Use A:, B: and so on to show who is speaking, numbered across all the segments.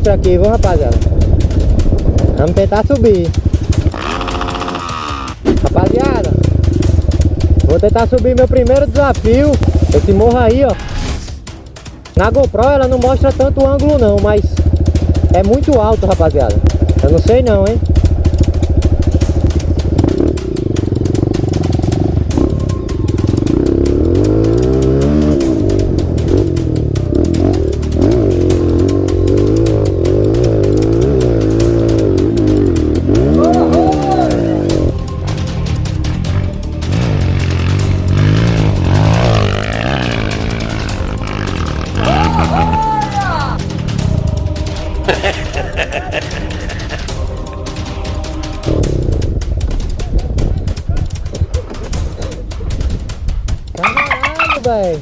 A: sinistro aqui, viu, rapaziada? Vamos tentar subir. Rapaziada, vou tentar subir meu primeiro desafio. Esse morro aí, ó. Na GoPro ela não mostra tanto ângulo não, mas é muito alto, rapaziada. Eu não sei não, hein? Caralho, velho.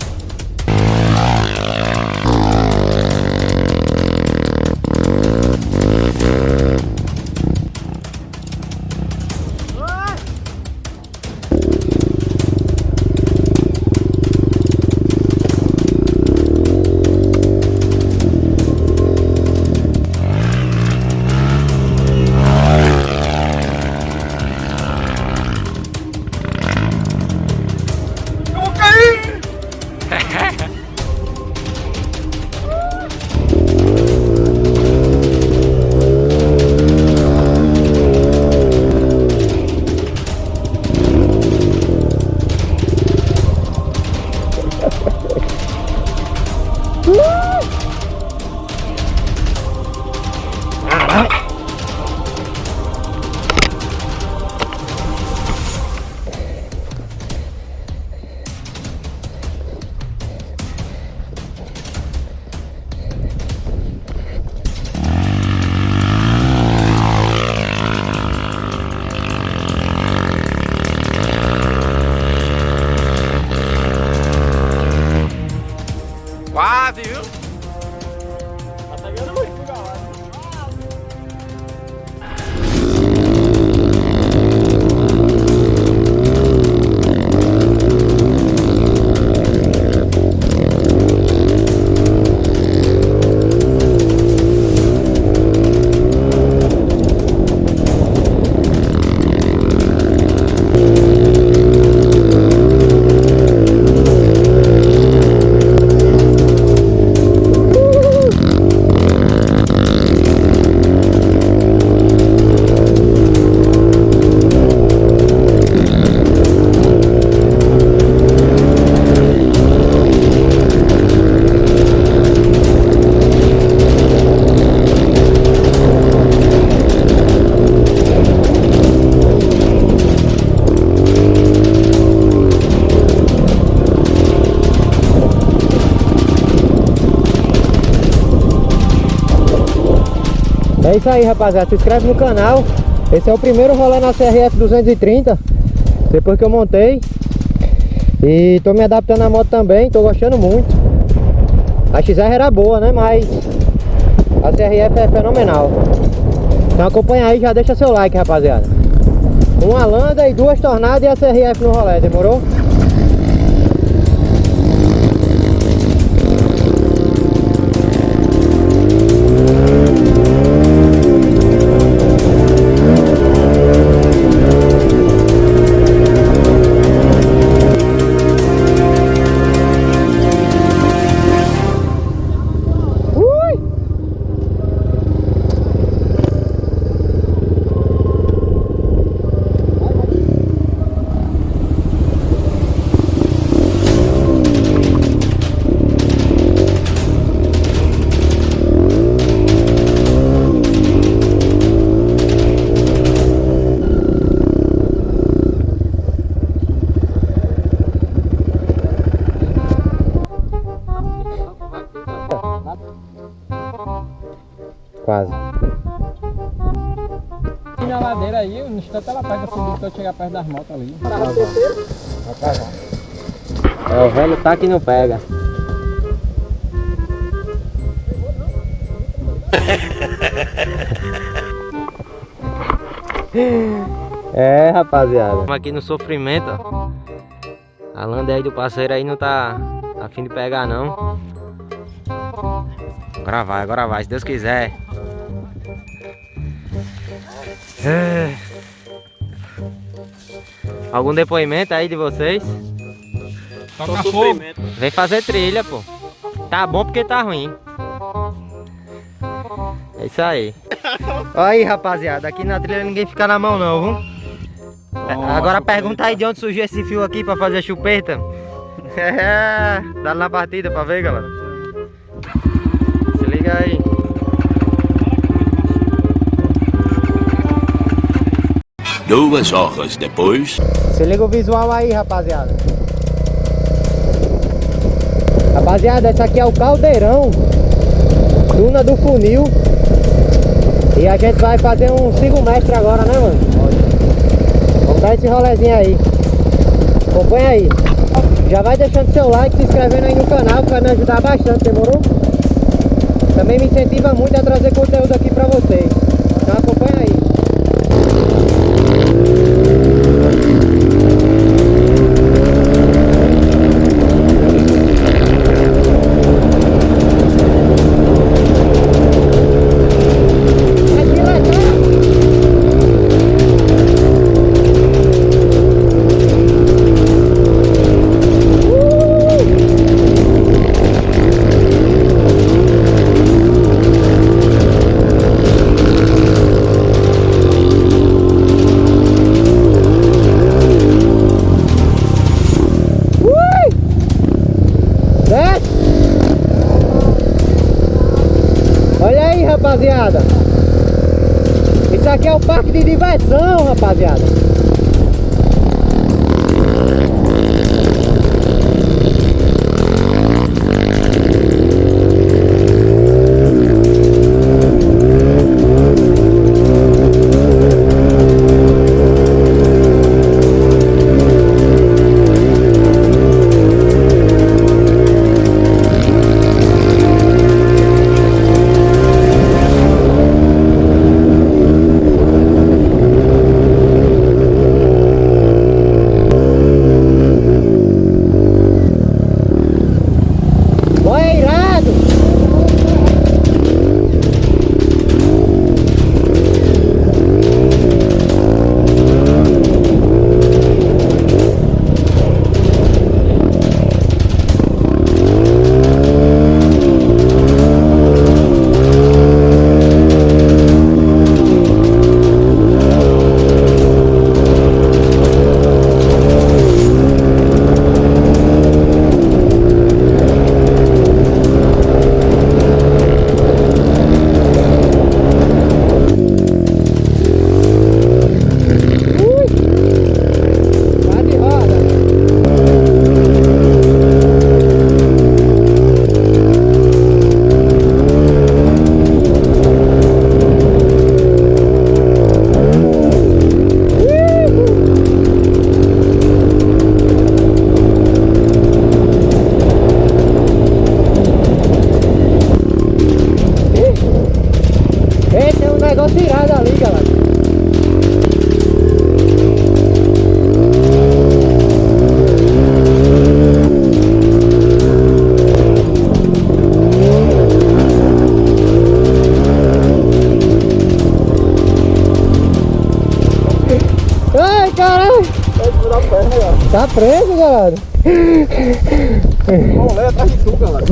B: Quase, viu?
C: Tá pegando muito, galera.
A: É isso aí, rapaziada, se inscreve no canal. Esse é o primeiro rolê na CRF 230, depois que eu montei. E tô me adaptando à moto também, tô gostando muito. A XR era boa, né, mas a CRF é fenomenal. Então acompanha aí, já deixa seu like, rapaziada. Uma landa e 2 tornadas e a CRF no rolê, demorou? Quase.
C: E na ladeira aí, no instante ela pega subir quando chegar perto das motos ali.
A: É, o velho tá que não pega. É, rapaziada. Estamos aqui no sofrimento, ó. A landa aí do parceiro aí não tá a fim de pegar, não. Agora vai, se Deus quiser. Algum depoimento aí de vocês?
C: Toca fogo.
A: Vem fazer trilha, pô. Tá bom porque tá ruim. É isso aí. Olha aí, rapaziada. Aqui na trilha ninguém fica na mão não, viu? Agora pergunta aí de onde surgiu esse fio aqui pra fazer chupeta. Dá na partida pra ver, galera. Se liga aí.
B: Duas horas depois.
A: Se liga o visual aí, rapaziada. Rapaziada, esse aqui é o caldeirão Duna do funil. E a gente vai fazer um 5 mestre agora, né, mano? Vamos dar esse rolezinho aí. Acompanha aí. Já vai deixando seu like, se inscrevendo aí no canal, que vai me ajudar bastante, demorou? Também me incentiva muito a trazer conteúdo aqui pra vocês. Então acompanha aí. Rapaziada, isso aqui é o parque de diversão, rapaziada. Tá preso, galera.
C: Vamos ler atrás de tu, galera.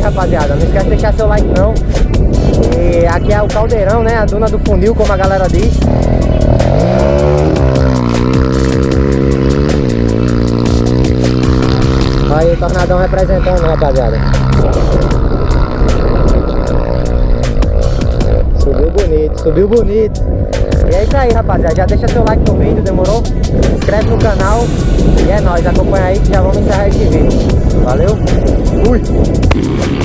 A: rapaziada, não esquece de deixar seu like não. E aqui é o caldeirão, né? A duna do funil, como a galera diz. Aí o tornadão representando, rapaziada. Subiu bonito, subiu bonito. E é isso aí, rapaziada. Já deixa seu like no vídeo, demorou? Se inscreve no canal. E é nóis, acompanha aí que já vamos encerrar esse vídeo. Valeu? Fui!